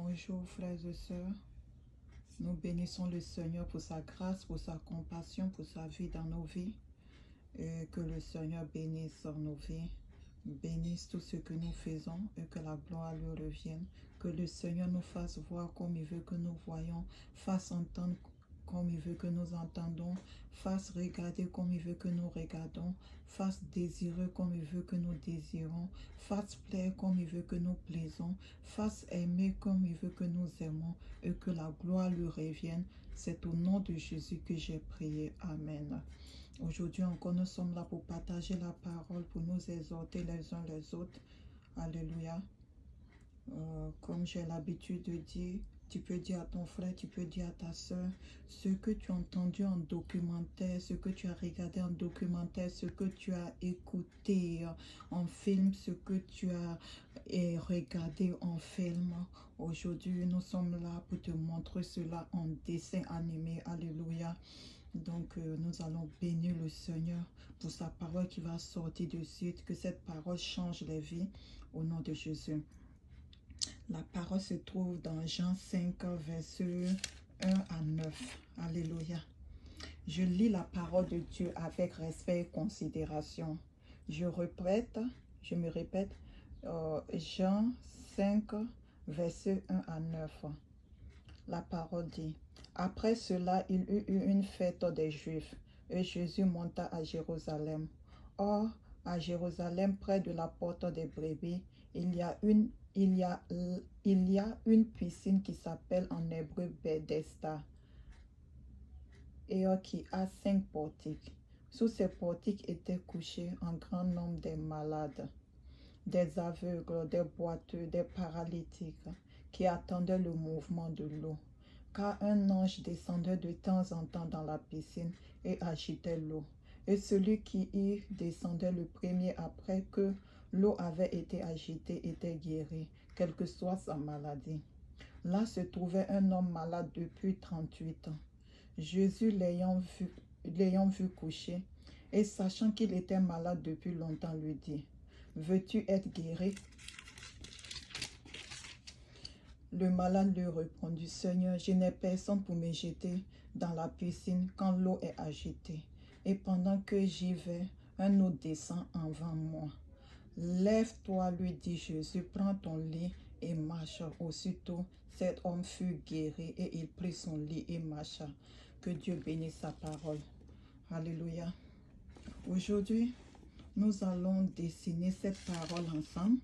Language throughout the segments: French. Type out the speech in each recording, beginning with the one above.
Bonjour frères et sœurs, nous bénissons le Seigneur pour sa grâce, pour sa compassion, pour sa vie dans nos vies. Et que le Seigneur bénisse nos vies, bénisse tout ce que nous faisons et que la gloire lui revienne. Que le Seigneur nous fasse voir comme il veut que nous voyons, fasse entendre comme il veut que nous entendons, fasse regarder comme il veut que nous regardons, fasse désirer comme il veut que nous désirons, fasse plaire comme il veut que nous plaisons, fasse aimer comme il veut que nous aimons et que la gloire lui revienne. C'est au nom de Jésus que j'ai prié. Amen. Aujourd'hui encore, nous sommes là pour partager la parole, pour nous exhorter les uns les autres. Alléluia. Comme j'ai l'habitude de dire, tu peux dire à ton frère, tu peux dire à ta soeur, ce que tu as entendu en documentaire, ce que tu as regardé en documentaire, ce que tu as écouté en film, ce que tu as regardé en film. Aujourd'hui, nous sommes là pour te montrer cela en dessin animé. Alléluia. Donc, nous allons bénir le Seigneur pour sa parole qui va sortir de suite, que cette parole change les vies au nom de Jésus. La parole se trouve dans Jean 5, versets 1 à 9. Alléluia. Je lis la parole de Dieu avec respect et considération. Je me répète, Jean 5, versets 1 à 9. La parole dit, après cela, il y eut une fête des Juifs, et Jésus monta à Jérusalem. Or, à Jérusalem, près de la porte des brebis, il y a une piscine qui s'appelle en hébreu Bethesda, et qui a 5 portiques. Sous ces portiques étaient couchés un grand nombre de malades, des aveugles, des boiteux, des paralytiques, qui attendaient le mouvement de l'eau. Car un ange descendait de temps en temps dans la piscine et agitait l'eau. Et celui qui y descendait le premier après que l'eau avait été agitée était guéri, quelle que soit sa maladie. Là se trouvait un homme malade depuis 38 ans. Jésus l'ayant vu coucher, et sachant qu'il était malade depuis longtemps, lui dit, « Veux-tu être guéri ?» Le malade lui répondit, « Seigneur, je n'ai personne pour me jeter dans la piscine quand l'eau est agitée. Et pendant que j'y vais, un autre descend avant moi. » « Lève-toi, lui dit Jésus, prends ton lit et marche. » Aussitôt, cet homme fut guéri et il prit son lit et marcha. Que Dieu bénisse sa parole. Alléluia. Aujourd'hui, nous allons dessiner cette parole ensemble.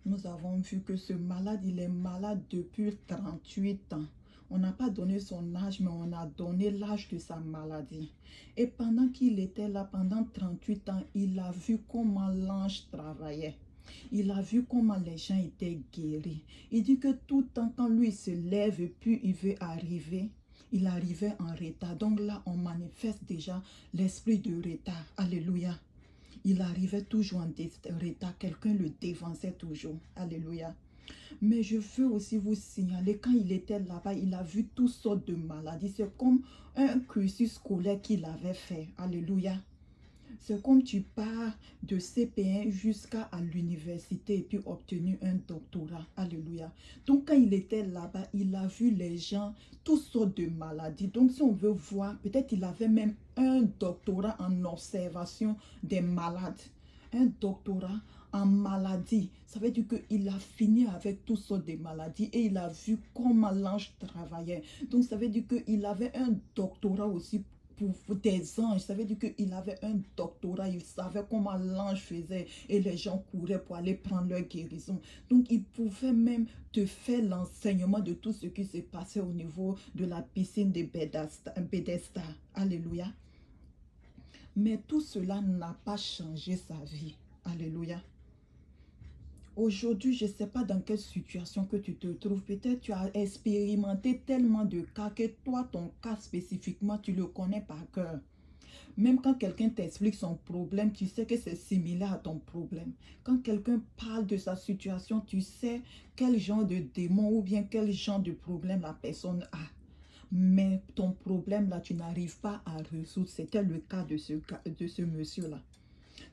Nous avons vu que ce malade, il est malade depuis 38 ans. On n'a pas donné son âge, mais on a donné l'âge de sa maladie. Et pendant qu'il était là, pendant 38 ans, il a vu comment l'ange travaillait. Il a vu comment les gens étaient guéris. Il dit que tout le temps, quand lui se lève et puis il veut arriver, il arrivait en retard. Donc là, on manifeste déjà l'esprit de retard. Alléluia. Il arrivait toujours en retard. Quelqu'un le dévançait toujours. Alléluia. Mais je veux aussi vous signaler, quand il était là-bas, il a vu toutes sortes de maladies. C'est comme un cursus scolaire qu'il avait fait. Alléluia. C'est comme tu pars de CP1 jusqu'à l'université et puis obtenu un doctorat. Alléluia. Donc quand il était là-bas, il a vu les gens, toutes sortes de maladies. Donc si on veut voir, peut-être il avait même un doctorat en observation des malades. Un doctorat en maladie. Ça veut dire qu'il a fini avec toutes sortes de maladies et il a vu comment l'ange travaillait. Donc ça veut dire qu'il avait un doctorat aussi pour des anges. Ça veut dire qu'il avait un doctorat, il savait comment l'ange faisait et les gens couraient pour aller prendre leur guérison. Donc il pouvait même te faire l'enseignement de tout ce qui se passait au niveau de la piscine de Bethesda. Alléluia. Mais tout cela n'a pas changé sa vie. Alléluia. Aujourd'hui, je ne sais pas dans quelle situation que tu te trouves. Peut-être tu as expérimenté tellement de cas que toi, ton cas spécifiquement, tu le connais par cœur. Même quand quelqu'un t'explique son problème, tu sais que c'est similaire à ton problème. Quand quelqu'un parle de sa situation, tu sais quel genre de démon ou bien quel genre de problème la personne a. Mais ton problème là, tu n'arrives pas à résoudre. C'était le cas de ce monsieur-là.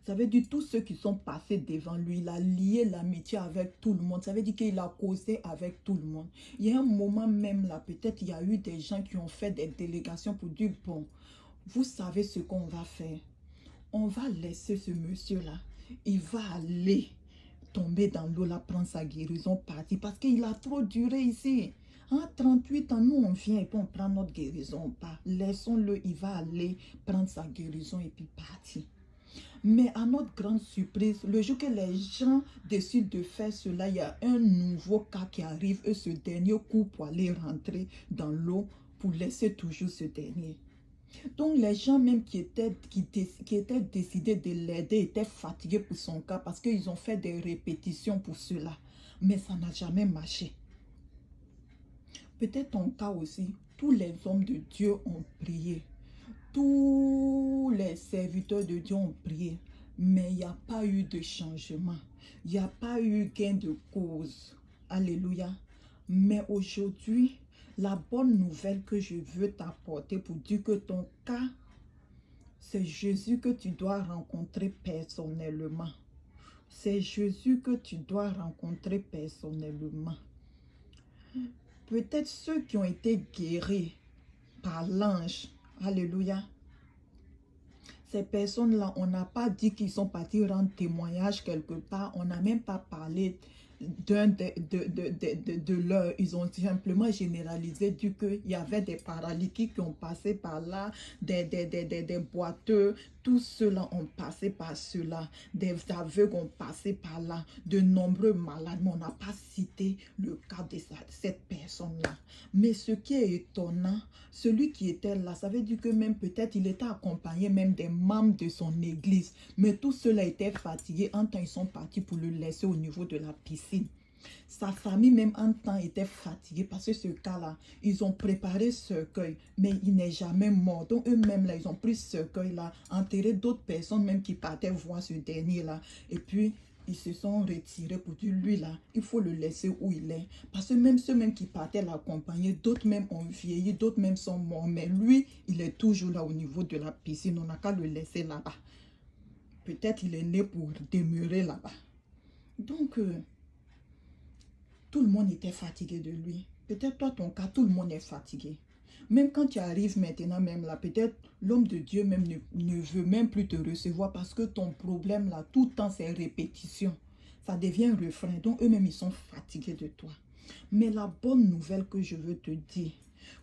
Ça veut dire tous ceux qui sont passés devant lui, il a lié l'amitié avec tout le monde. Ça veut dire qu'il a causé avec tout le monde. Il y a un moment même là, peut-être il y a eu des gens qui ont fait des délégations pour dire, bon, vous savez ce qu'on va faire. On va laisser ce monsieur-là. Il va aller tomber dans l'eau, là, prendre sa guérison, partir. Parce qu'il a trop duré ici. En 38 ans, nous, on vient et puis on prend notre guérison. Pas. Laissons-le, il va aller prendre sa guérison et puis partir. Mais à notre grande surprise, le jour que les gens décident de faire cela, il y a un nouveau cas qui arrive et ce dernier court pour aller rentrer dans l'eau pour laisser toujours ce dernier. Donc les gens même qui étaient décidés de l'aider étaient fatigués pour son cas parce qu'ils ont fait des répétitions pour cela. Mais ça n'a jamais marché. Peut-être ton cas aussi, tous les hommes de Dieu ont prié. Tous les serviteurs de Dieu ont prié. Mais il n'y a pas eu de changement. Il n'y a pas eu gain de cause. Alléluia. Mais aujourd'hui, la bonne nouvelle que je veux t'apporter pour dire que ton cas, c'est Jésus que tu dois rencontrer personnellement. C'est Jésus que tu dois rencontrer personnellement. Peut-être ceux qui ont été guéris par l'ange, alléluia. Ces personnes-là, on n'a pas dit qu'ils sont partis rendre témoignage quelque part. On n'a même pas parlé de leur. Ils ont simplement généralisé du qu'il y avait des paralytiques qui ont passé par là, des boiteux. Tous ceux-là ont passé par cela. Des aveugles ont passé par là. De nombreux malades. Mais on n'a pas cité le cas de cette personne-là. Mais ce qui est étonnant, celui qui était là, ça veut dire que même peut-être il était accompagné même des membres de son église. Mais tout cela était fatigué. En temps, ils sont partis pour le laisser au niveau de la piscine. Sa famille même en temps était fatiguée parce que ce cas-là, ils ont préparé ce cercueil, mais il n'est jamais mort. Donc eux-mêmes, là, ils ont pris ce cercueil-là, enterré d'autres personnes même qui partaient voir ce dernier-là. Et puis, ils se sont retirés pour dire, lui là, il faut le laisser où il est. Parce que même ceux même qui partaient l'accompagner, d'autres même ont vieilli, d'autres même sont morts. Mais lui, il est toujours là au niveau de la piscine. On n'a qu'à le laisser là-bas. Peut-être il est né pour demeurer là-bas. Donc, tout le monde était fatigué de lui. Peut-être toi, ton cas, tout le monde est fatigué. Même quand tu arrives maintenant, même là, peut-être l'homme de Dieu même ne veut même plus te recevoir parce que ton problème là, tout le temps, c'est répétition. Ça devient un refrain. Donc, eux-mêmes, ils sont fatigués de toi. Mais la bonne nouvelle que je veux te dire,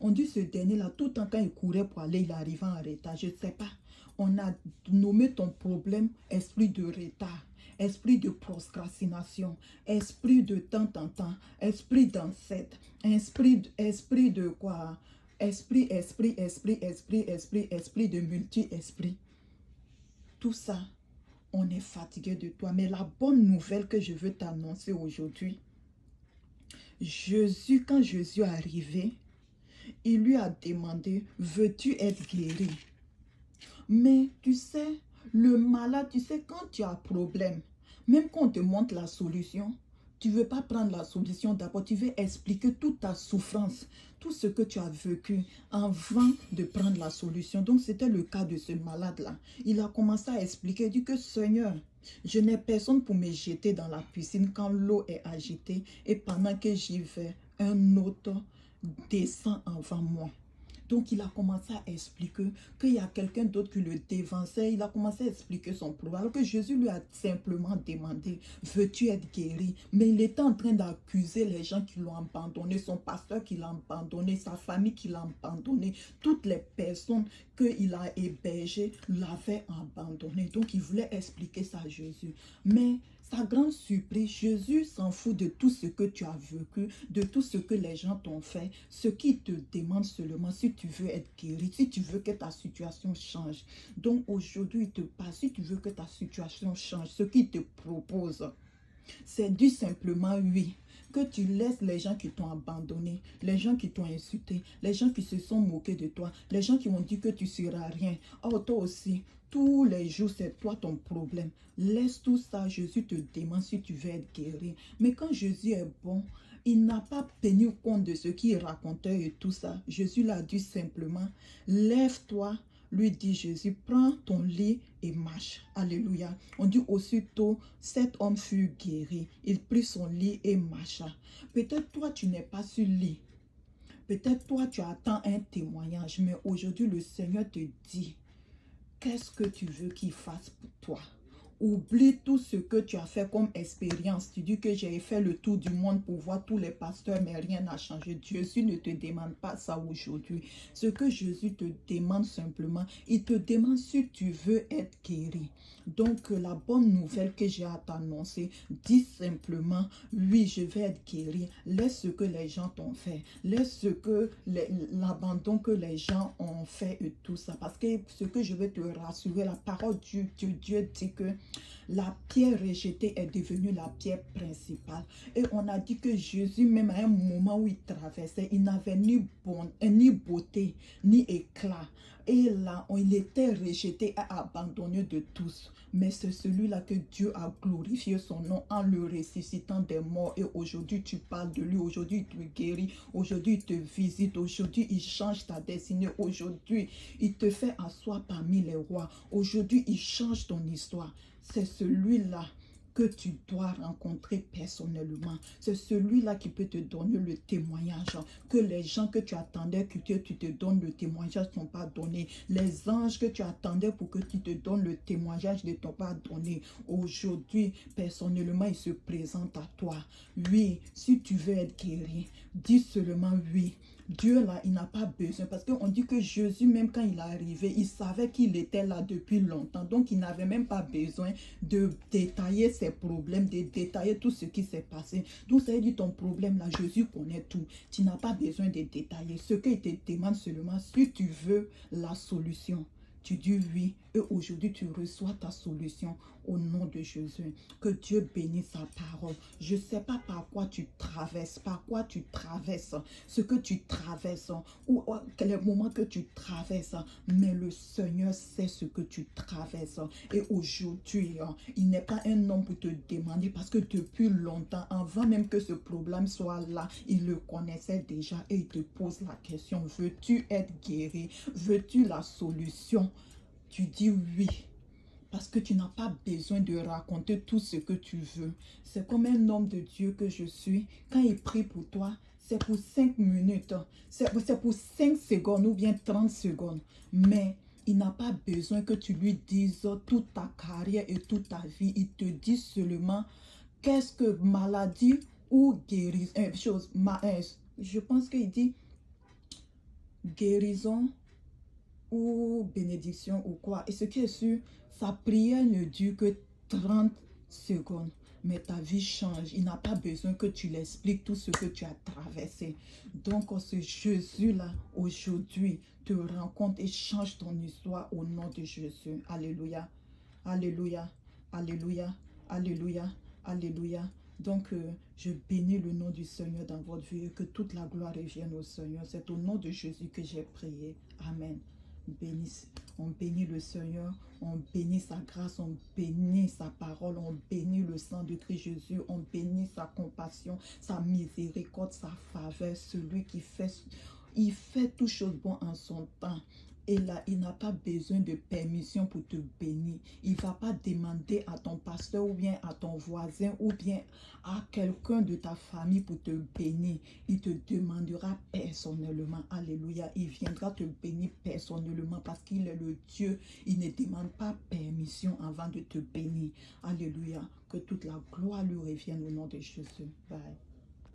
on dit ce dernier-là, tout le temps quand il courait pour aller, il arrivait en retard. Je ne sais pas. On a nommé ton problème esprit de retard. Esprit de procrastination, esprit de temps en temps, esprit d'ancêtre, esprit de quoi? Esprit de multi-esprit. Tout ça, on est fatigué de toi. Mais la bonne nouvelle que je veux t'annoncer aujourd'hui, Jésus, quand Jésus est arrivé, il lui a demandé, veux-tu être guéri? Mais tu sais, le malade, tu sais, quand tu as un problème, même quand on te montre la solution, tu ne veux pas prendre la solution d'abord, tu veux expliquer toute ta souffrance, tout ce que tu as vécu avant de prendre la solution. Donc, c'était le cas de ce malade-là. Il a commencé à expliquer, il dit que Seigneur, je n'ai personne pour me jeter dans la piscine quand l'eau est agitée et pendant que j'y vais, un autre descend avant moi. Donc, il a commencé à expliquer qu'il y a quelqu'un d'autre qui le dévançait. Il a commencé à expliquer son problème. Alors que Jésus lui a simplement demandé, veux-tu être guéri? Mais il était en train d'accuser les gens qui l'ont abandonné, son pasteur qui l'a abandonné, sa famille qui l'a abandonné. Toutes les personnes qu'il a hébergées l'avaient abandonné. Donc, il voulait expliquer ça à Jésus. Mais sa grande surprise, Jésus s'en fout de tout ce que tu as vécu, de tout ce que les gens t'ont fait. Ce qu'il te demande seulement, si tu veux être guéri, si tu veux que ta situation change. Donc aujourd'hui, il te parle, si tu veux que ta situation change, ce qu'il te propose, c'est dit simplement oui. Que tu laisses les gens qui t'ont abandonné, les gens qui t'ont insulté, les gens qui se sont moqués de toi, les gens qui ont dit que tu ne seras rien. Oh, toi aussi, tous les jours, c'est toi ton problème. Laisse tout ça, Jésus te demande si tu veux être guéri. Mais quand Jésus est bon, il n'a pas tenu compte de ce qu'il racontait et tout ça. Jésus l'a dit simplement, lève-toi, lui dit Jésus, prends ton lit et marche. Alléluia. On dit aussitôt, cet homme fut guéri. Il prit son lit et marcha. Peut-être toi, tu n'es pas sur le lit. Peut-être toi, tu attends un témoignage. Mais aujourd'hui, le Seigneur te dit, qu'est-ce que tu veux qu'il fasse pour toi? Oublie tout ce que tu as fait comme expérience. Tu dis que j'ai fait le tour du monde pour voir tous les pasteurs, mais rien n'a changé. Jésus ne te demande pas ça aujourd'hui. Ce que Jésus te demande simplement, il te demande si tu veux être guéri. Donc, la bonne nouvelle que j'ai à t'annoncer, dis simplement, oui, je vais être guéri. Laisse ce que les gens t'ont fait. Laisse ce que l'abandon que les gens ont fait et tout ça. Parce que ce que je vais te rassurer, la parole de Dieu dit que la pierre rejetée est devenue la pierre principale. Et on a dit que Jésus, même à un moment où il traversait, il n'avait ni beauté, ni éclat. Et là, il était rejeté et abandonné de tous. Mais c'est celui-là que Dieu a glorifié son nom en le ressuscitant des morts. Et aujourd'hui, tu parles de lui. Aujourd'hui, il te guérit. Aujourd'hui, il te visite. Aujourd'hui, il change ta destinée. Aujourd'hui, il te fait asseoir parmi les rois. Aujourd'hui, il change ton histoire. C'est celui-là que tu dois rencontrer personnellement. C'est celui-là qui peut te donner le témoignage. Que les gens que tu attendais que tu te donnes le témoignage ne t'ont pas donné. Les anges que tu attendais pour que tu te donnes le témoignage ne t'ont pas donné. Aujourd'hui, personnellement, il se présente à toi. Oui, si tu veux être guéri, dis seulement oui. Dieu là, il n'a pas besoin, parce qu'on dit que Jésus, même quand il est arrivé, il savait qu'il était là depuis longtemps. Donc, il n'avait même pas besoin de détailler ses problèmes, de détailler tout ce qui s'est passé. Donc, ça veut dire ton problème là, Jésus connaît tout. Tu n'as pas besoin de détailler. Ce qu'il te demande seulement, si tu veux la solution, tu dis oui et aujourd'hui tu reçois ta solution au nom de Jésus. Que Dieu bénisse sa parole. Je ne sais pas par quoi tu traverses, ce que tu traverses ou quel moment que tu traverses, mais le Seigneur sait ce que tu traverses. Et aujourd'hui, il n'est pas un homme pour te demander parce que depuis longtemps, avant même que ce problème soit là, il le connaissait déjà et il te pose la question, veux-tu être guéri? Veux-tu la solution? Tu dis oui. Parce que tu n'as pas besoin de raconter tout ce que tu veux. C'est comme un homme de Dieu que je suis. Quand il prie pour toi, c'est pour 5 minutes. C'est pour 5 secondes ou bien 30 secondes. Mais il n'a pas besoin que tu lui dises toute ta carrière et toute ta vie. Il te dit seulement qu'est-ce que maladie ou guérison. Je pense qu'il dit guérison ou bénédiction ou quoi. Et ce qui est sûr, sa prière ne dure que 30 secondes. Mais ta vie change. Il n'a pas besoin que tu l'expliques tout ce que tu as traversé. Donc, ce Jésus-là, aujourd'hui, te rencontre et change ton histoire au nom de Jésus. Alléluia. Alléluia. Alléluia. Alléluia. Alléluia. Donc, je bénis le nom du Seigneur dans votre vie et que toute la gloire revienne au Seigneur. C'est au nom de Jésus que j'ai prié. Amen. On bénit le Seigneur, on bénit sa grâce, on bénit sa parole, on bénit le sang de Christ Jésus, on bénit sa compassion, sa miséricorde, sa faveur, celui qui fait toutes choses bonnes en son temps. Et là, il n'a pas besoin de permission pour te bénir. Il ne va pas demander à ton pasteur ou bien à ton voisin ou bien à quelqu'un de ta famille pour te bénir. Il te demandera personnellement. Alléluia. Il viendra te bénir personnellement parce qu'il est le Dieu. Il ne demande pas permission avant de te bénir. Alléluia. Que toute la gloire lui revienne au nom de Jésus. Bye.